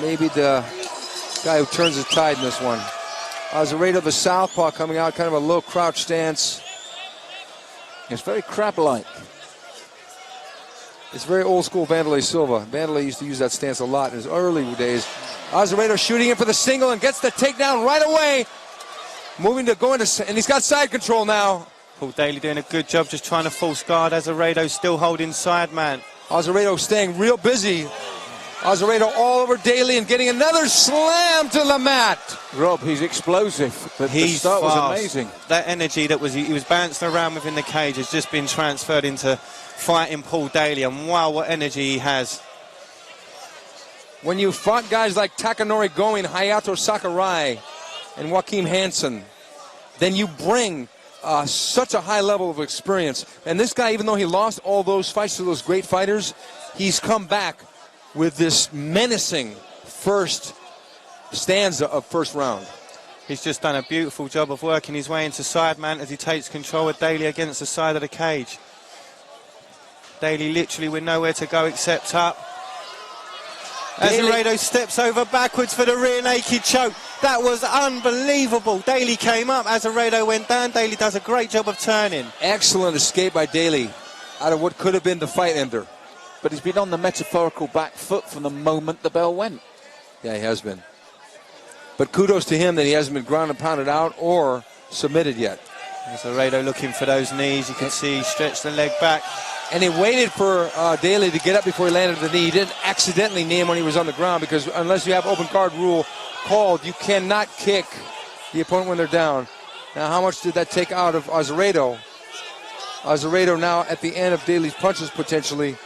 maybe the guy who turns the tide in this one. Azeredo, the southpaw, coming out, kind of a low crouch stance. It's very crab-like. It's very old school Vanderlei Silva. Vanderlei used to use that stance a lot in his early days. Azeredo shooting in for the single and gets the takedown right away. Moving to go into, and he's got side control now. Paul Daley doing a good job just trying to false guard. Azeredo still holding side, man. Azeredo staying real busy. Azeredo all over Daley and getting another slam to the mat. Rob, he's explosive. The start was amazing. That energy that he was bouncing around within the cage has just been transferred into fighting Paul Daley, and wow, what energy he has. When you fought guys like Takanori Goin, Hayato Sakurai, and Joachim Hansen, then you bring such a high level of experience. And this guy, even though he lost all those fights to those great fighters, he's come back with this menacing first stanza of first round. He's just done a beautiful job of working his way into side mount as he takes control of Daley against the side of the cage. Daley literally with nowhere to go except up. Azeredo steps over backwards for the rear naked choke. That was unbelievable. Daley came up, Azeredo went down. Daley does a great job of turning. Excellent escape by Daley out of what could have been the fight ender. But he's been on the metaphorical back foot from the moment the bell went. Yeah, he has been. But kudos to him that he hasn't been ground and pounded out or submitted yet. Azeredo looking for those knees. You can see he stretched the leg back. And he waited for Daley to get up before he landed the knee. He didn't accidentally knee him when he was on the ground, because unless you have open guard rule called, you cannot kick the opponent when they're down. Now, how much did that take out of Azeredo? Azeredo now at the end of Daley's punches potentially.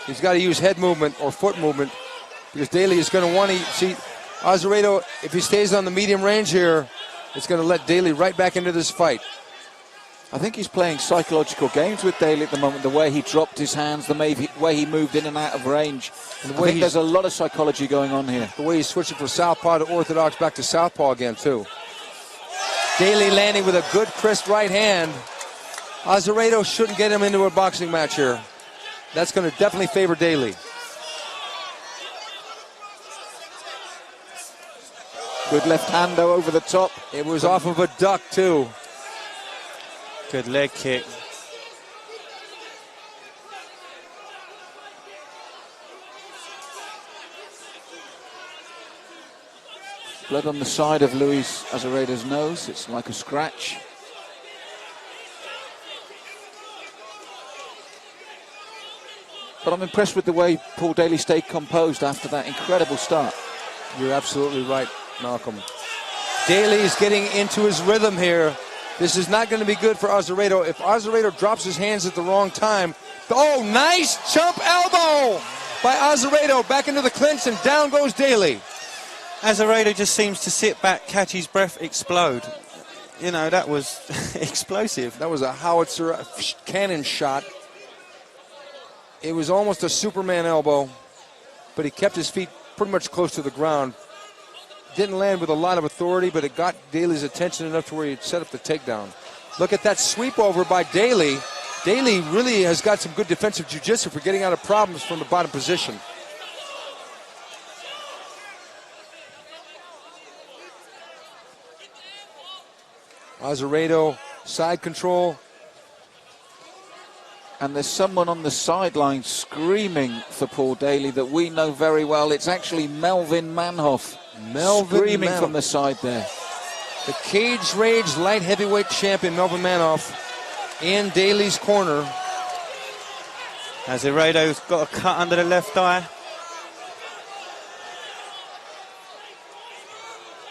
He's got to use head movement or foot movement, because Daley is going to want to see Azeredo. If he stays on the medium range here, it's going to let Daley right back into this fight. I think he's playing psychological games with Daley at the moment, the way he dropped his hands, the way he moved in and out of range. And I think there's a lot of psychology going on here. The way he's switching from southpaw to orthodox back to southpaw again, too. Daley landing with a good, crisp right hand. Azeredo shouldn't get him into a boxing match here. That's going to definitely favor Daley. Good left hand, though, over the top. It was off of a duck, too. Good leg kick. Blood on the side of Luis Azeredo's nose. It's like a scratch. But I'm impressed with the way Paul Daley stayed composed after that incredible start. You're absolutely right, Malcolm. Daley is getting into his rhythm here. This is not going to be good for Azeredo. If Azeredo drops his hands at the wrong time. Oh, nice jump elbow by Azeredo. Back into the clinch, and down goes Daley. Azeredo just seems to sit back, catch his breath, explode. You know, that was explosive. That was a howitzer cannon shot. It was almost a Superman elbow, but he kept his feet pretty much close to the ground. Didn't land with a lot of authority, but it got Daley's attention enough to where he set up the takedown. Look at that sweep over by Daley. Daley really has got some good defensive jiu-jitsu for getting out of problems from the bottom position. Azeredo, side control. And there's someone on the sideline screaming for Paul Daley that we know very well. It's actually Melvin Manhoff. Screaming from the side there. The Cage Rage light heavyweight champion Melvin Manhoff in Daley's corner. Azeredo's got a cut under the left eye.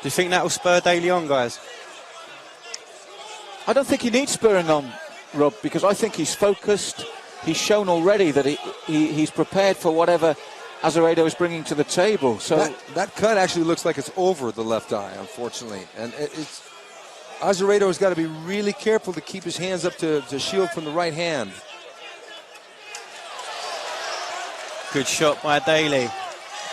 Do you think that will spur Daley on, guys? I don't think he needs spurring on, Rob, because I think he's focused. He's shown already that he's prepared for whatever Azeredo is bringing to the table. So that cut actually looks like it's over the left eye, unfortunately. And Azeredo has got to be really careful to keep his hands up to shield from the right hand. Good shot by Daley.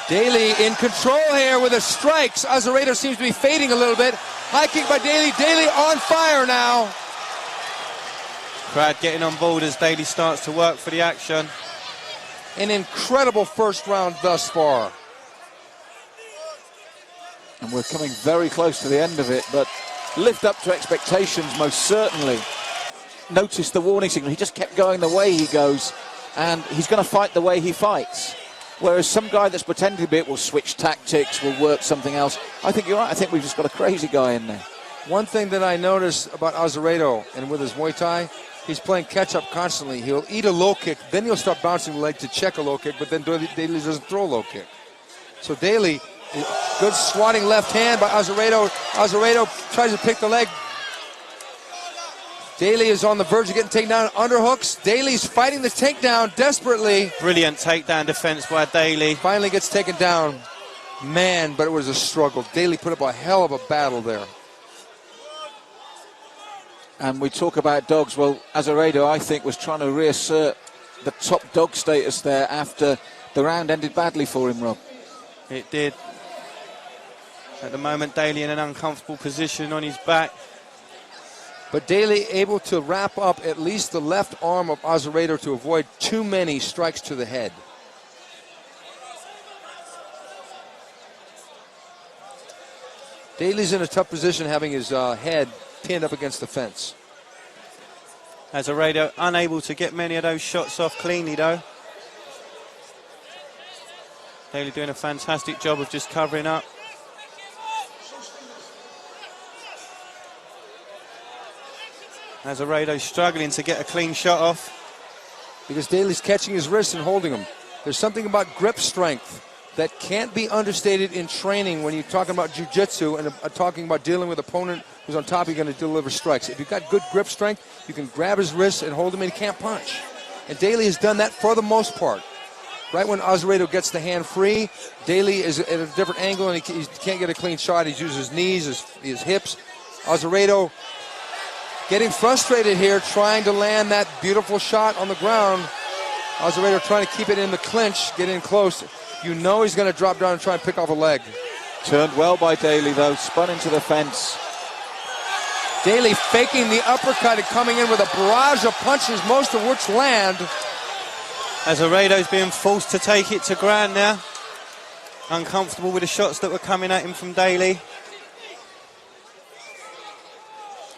Daley in control here with the strikes. Azeredo seems to be fading a little bit. High kick by Daley. Daley on fire now. Crowd getting on board as Daley starts to work for the action. An incredible first round thus far. And we're coming very close to the end of it, but lived up to expectations most certainly. Noticed the warning signal. He just kept going the way he goes, and he's going to fight the way he fights. Whereas some guy that's pretending a bit will switch tactics, will work something else. I think you're right. I think we've just got a crazy guy in there. One thing that I noticed about Azeredo and with his Muay Thai, he's playing catch-up constantly. He'll eat a low kick, then he'll start bouncing the leg to check a low kick, but then Daley doesn't throw a low kick. So Daley, good swatting left hand by Azeredo. Azeredo tries to pick the leg. Daley is on the verge of getting taken down. Underhooks. Daley's fighting the takedown desperately. Brilliant takedown defense by Daley. Finally gets taken down. Man, but it was a struggle. Daley put up a hell of a battle there. And we talk about dogs. Well, Azeredo, I think, was trying to reassert the top dog status there after the round ended badly for him, Rob. It did. At the moment, Daley in an uncomfortable position on his back. But Daley able to wrap up at least the left arm of Azeredo to avoid too many strikes to the head. Daley's in a tough position having his head pinned up against the fence. Azeredo unable to get many of those shots off cleanly, though. Daley doing a fantastic job of just covering up. Azeredo struggling to get a clean shot off. Because Daley's catching his wrist and holding him. There's something about grip strength that can't be understated in training when you're talking about jiu-jitsu and talking about dealing with an opponent who's on top of you going to deliver strikes. If you've got good grip strength, you can grab his wrist and hold him and he can't punch. And Daley has done that for the most part. Right when Azeredo gets the hand free, Daley is at a different angle and he can't get a clean shot. He uses his knees, his hips. Azeredo getting frustrated here, trying to land that beautiful shot on the ground. Azeredo trying to keep it in the clinch, get in close. You know he's going to drop down and try and pick off a leg. Turned well by Daley, though, spun into the fence. Daley faking the uppercut and coming in with a barrage of punches, most of which land. Azeredo's being forced to take it to ground now. Uncomfortable with the shots that were coming at him from Daley.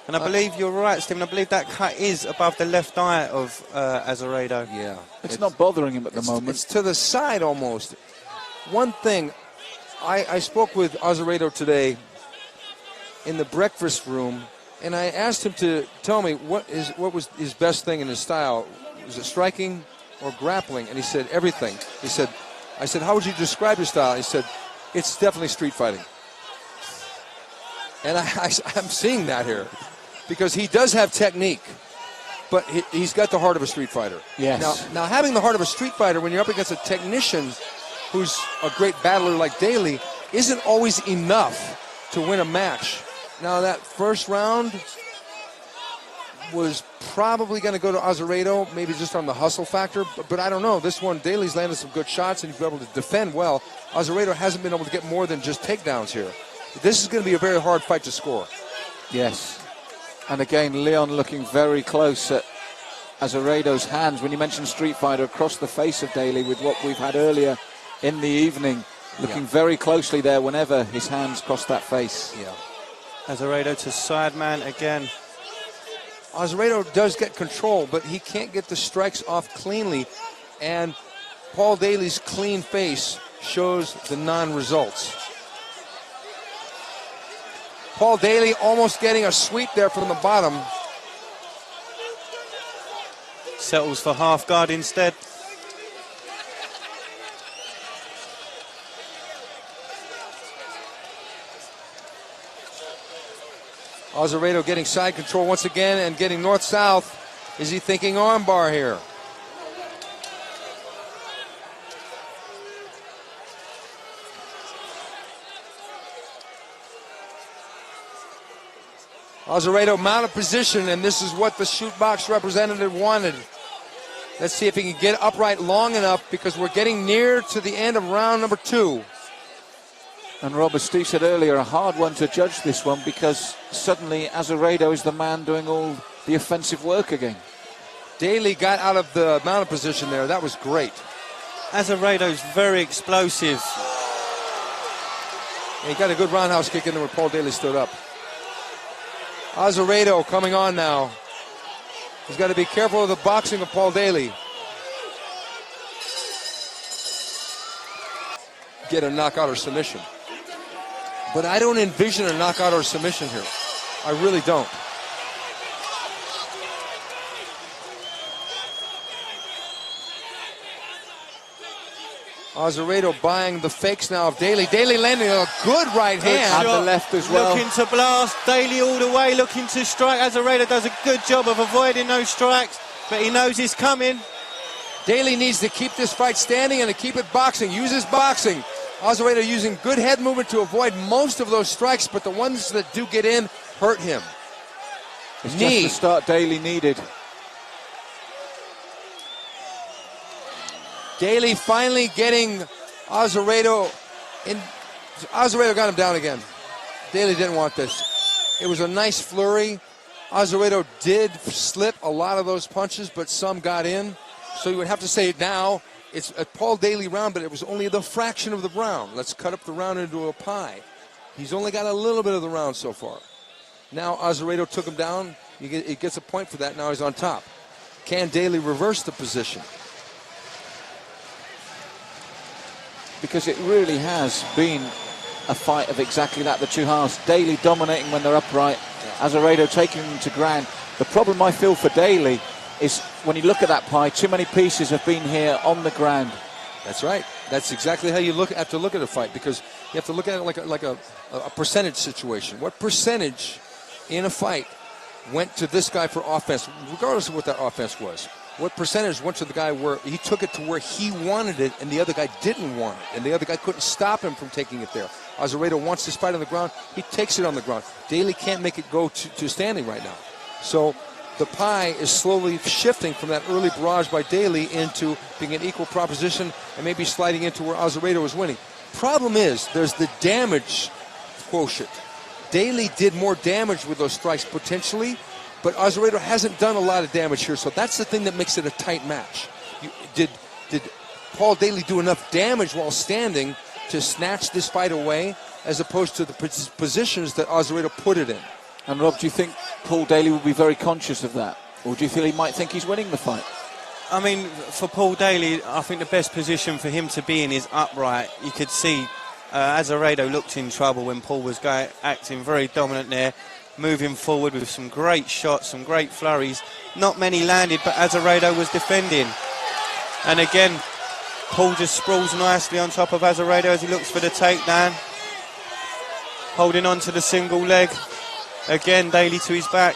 And I believe you're right, Stephen. I believe that cut is above the left eye of Azeredo. Yeah. It's not bothering him at the moment. It's to the side almost. One thing, I spoke with Azeredo today in the breakfast room, and I asked him to tell me what was his best thing in his style. Was it striking or grappling? And he said everything. He said, I said, how would you describe your style? He said, it's definitely street fighting. And I'm seeing that here. Because he does have technique, but he's got the heart of a street fighter. Yes. Now having the heart of a street fighter when you're up against a technician who's a great battler like Daley isn't always enough to win a match. Now that first round was probably going to go to Azeredo, maybe just on the hustle factor, but I don't know. This one, Daley's landed some good shots and he's been able to defend well. Azeredo hasn't been able to get more than just takedowns here. This is going to be a very hard fight to score. Yes. And again, Leon looking very close at Azeredo's hands. When you mentioned Street Fighter, across the face of Daley with what we've had earlier in the evening. Looking very closely there whenever his hands cross that face. Yeah. Azeredo to sideman again. Azeredo does get control, but he can't get the strikes off cleanly. And Paul Daley's clean face shows the non-results. Paul Daley almost getting a sweep there from the bottom. Settles for half guard instead. Azeredo getting side control once again and getting north-south. Is he thinking armbar here? Azeredo mounted position, and this is what the shoot box representative wanted. Let's see if he can get upright long enough because we're getting near to the end of round number 2. And Rob, as Steve said earlier, a hard one to judge this one because suddenly Azeredo is the man doing all the offensive work again. Daley got out of the mounted position there. That was great. Azeredo's very explosive. And he got a good roundhouse kick in there when Paul Daley stood up. Azeredo coming on now. He's got to be careful of the boxing of Paul Daley. Get a knockout or submission. But I don't envision a knockout or submission here. I really don't. Azeredo buying the fakes now of Daley. Daley landing a good right hand. On the left as well. Looking to blast. Daley all the way, looking to strike. Azeredo does a good job of avoiding those strikes, but he knows he's coming. Daley needs to keep this fight standing and to keep it boxing. Use his boxing. Azeredo using good head movement to avoid most of those strikes, but the ones that do get in hurt him. It's just the start Daley needed. Daley finally getting Azeredo in. Azeredo got him down again. Daley didn't want this. It was a nice flurry. Azeredo did slip a lot of those punches, but some got in. So you would have to say now it's a Paul Daley round, but it was only the fraction of the round. Let's cut up the round into a pie. He's only got a little bit of the round so far. Now Azeredo took him down. He gets a point for that. Now he's on top. Can Daley reverse the position? Because it really has been a fight of exactly that, the two halves. Daley dominating when they're upright, Azeredo taking them to ground. The problem I feel for Daley is when you look at that pie, too many pieces have been here on the ground. That's right. That's exactly how you have to look at a fight, because you have to look at it like a percentage situation. What percentage in a fight went to this guy for offense, regardless of what that offense was? What percentage went to the guy where he took it to where he wanted it and the other guy didn't want it, and the other guy couldn't stop him from taking it there? Azeredo wants this fight on the ground. He takes it on the ground. Daley can't make it go to standing right now. So the pie is slowly shifting from that early barrage by Daley into being an equal proposition and maybe sliding into where Azeredo is winning. Problem is, there's the damage quotient. Daley did more damage with those strikes potentially, but Azeredo hasn't done a lot of damage here, so that's the thing that makes it a tight match. Did Paul Daley do enough damage while standing to snatch this fight away, as opposed to the positions that Azeredo put it in? And Rob, do you think Paul Daley will be very conscious of that? Or do you feel he might think he's winning the fight? I mean, for Paul Daley, I think the best position for him to be in is upright. You could see Azeredo looked in trouble when Paul was acting very dominant there, moving forward with some great shots, some great flurries. Not many landed, but Azeredo was defending. And again, Paul just sprawls nicely on top of Azeredo as he looks for the takedown. Holding on to the single leg. Again, Daley to his back.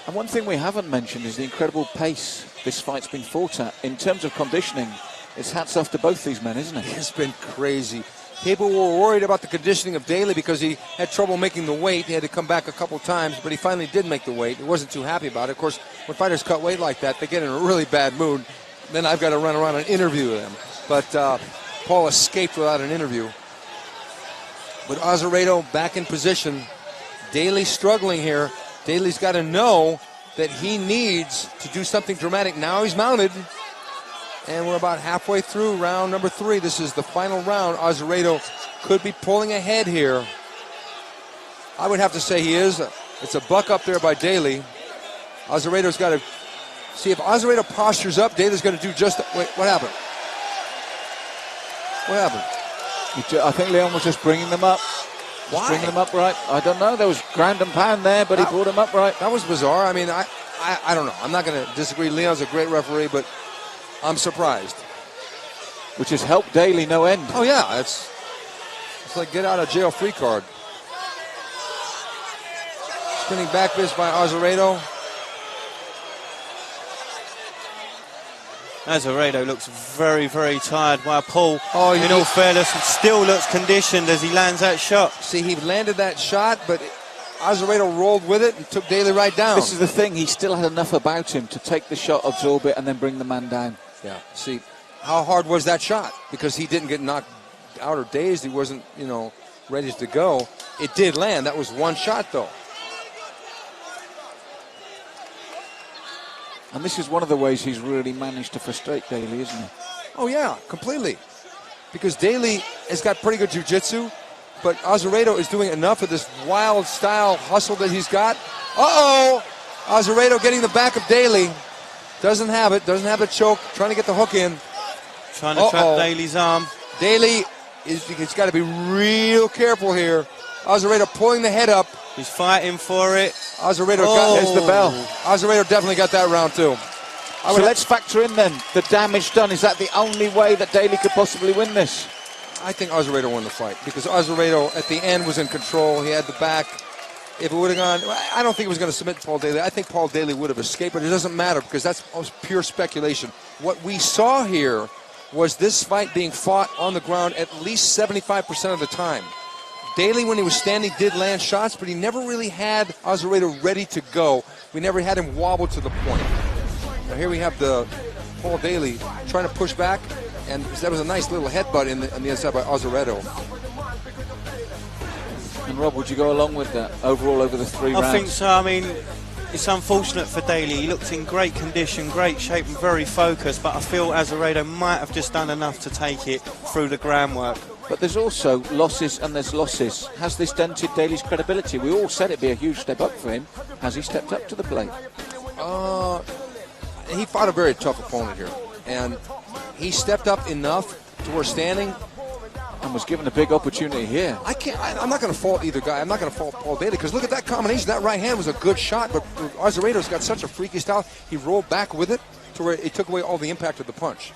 And one thing we haven't mentioned is the incredible pace this fight's been fought at. In terms of conditioning, it's hats off to both these men, isn't it? It's been crazy. People were worried about the conditioning of Daley because he had trouble making the weight. He had to come back a couple times, but he finally did make the weight. He wasn't too happy about it. Of course, when fighters cut weight like that, they get in a really bad mood. Then I've got to run around and interview them. But Paul escaped without an interview. But Azeredo back in position. Daley struggling here. Daley's got to know that he needs to do something dramatic. Now he's mounted. And we're about halfway through round number 3. This is the final round. Azeredo could be pulling ahead here. I would have to say he is. It's a buck up there by Daley. Azeredo's got to see if Azeredo postures up. Daley's going to do just. Wait, what happened? What happened? I think Leon was just bringing them up. Why? Bringing them upright. I don't know. There was ground and pound there, but he brought them upright. That was bizarre. I mean, I don't know. I'm not going to disagree. Leon's a great referee, but I'm surprised. Which has helped Daley no end. Oh, yeah. It's like get out of jail free card. Spinning back fist by Azeredo. Azeredo looks very, very tired, while Paul, in all fairness, still looks conditioned as he lands that shot. See, he landed that shot, but Azeredo rolled with it and took Daley right down. This is the thing. He still had enough about him to take the shot, absorb it, and then bring the man down. Yeah. See, how hard was that shot? Because he didn't get knocked out or dazed. He wasn't, ready to go. It did land. That was one shot, though. And this is one of the ways he's really managed to frustrate Daley, isn't he? Oh, yeah, completely. because Daley has got pretty good jiu-jitsu, but Azeredo is doing enough of this wild style hustle that he's got. Uh-oh! Azeredo getting the back of Daley. Doesn't have it, doesn't have the choke, trying to get the hook in. Trying to trap Daley's arm. Daley, he's got to be real careful here. Azeredo pulling the head up. He's fighting for it. Azeredo There's the bell. Azeredo definitely got that round too. So let's factor in then the damage done. Is that the only way that Daley could possibly win this? I think Azeredo won the fight because Azeredo at the end was in control. He had the back. If it would have gone, I don't think he was going to submit Paul Daley. I think Paul Daley would have escaped, but it doesn't matter because that's pure speculation. What we saw here was this fight being fought on the ground at least 75% of the time. Daley, when he was standing, did land shots, but he never really had Azeredo ready to go. We never had him wobble to the point. Now here we have the Paul Daley trying to push back, and that was a nice little headbutt on the inside by Azeredo. And Rob, would you go along with that overall over the 3 rounds? I think so. I mean, it's unfortunate for Daley. He looked in great condition, great shape, and very focused, but I feel Azeredo might have just done enough to take it through the groundwork. But there's also losses and there's losses. Has this dented Daley's credibility? We all said it'd be a huge step up for him. Has he stepped up to the plate? He fought a very tough opponent here, and he stepped up enough to where standing and was given a big opportunity here. I'm not going to fault either guy. I'm not going to fault Paul Daley because look at that combination. That right hand was a good shot, but Azeredo's got such a freaky style. He rolled back with it to where it took away all the impact of the punch.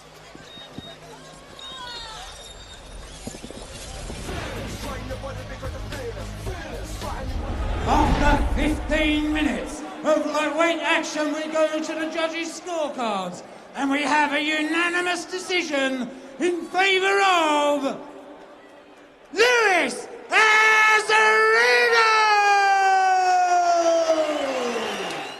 After 15 minutes of lightweight action, we go to the judges' scorecards, and we have a unanimous decision in favour of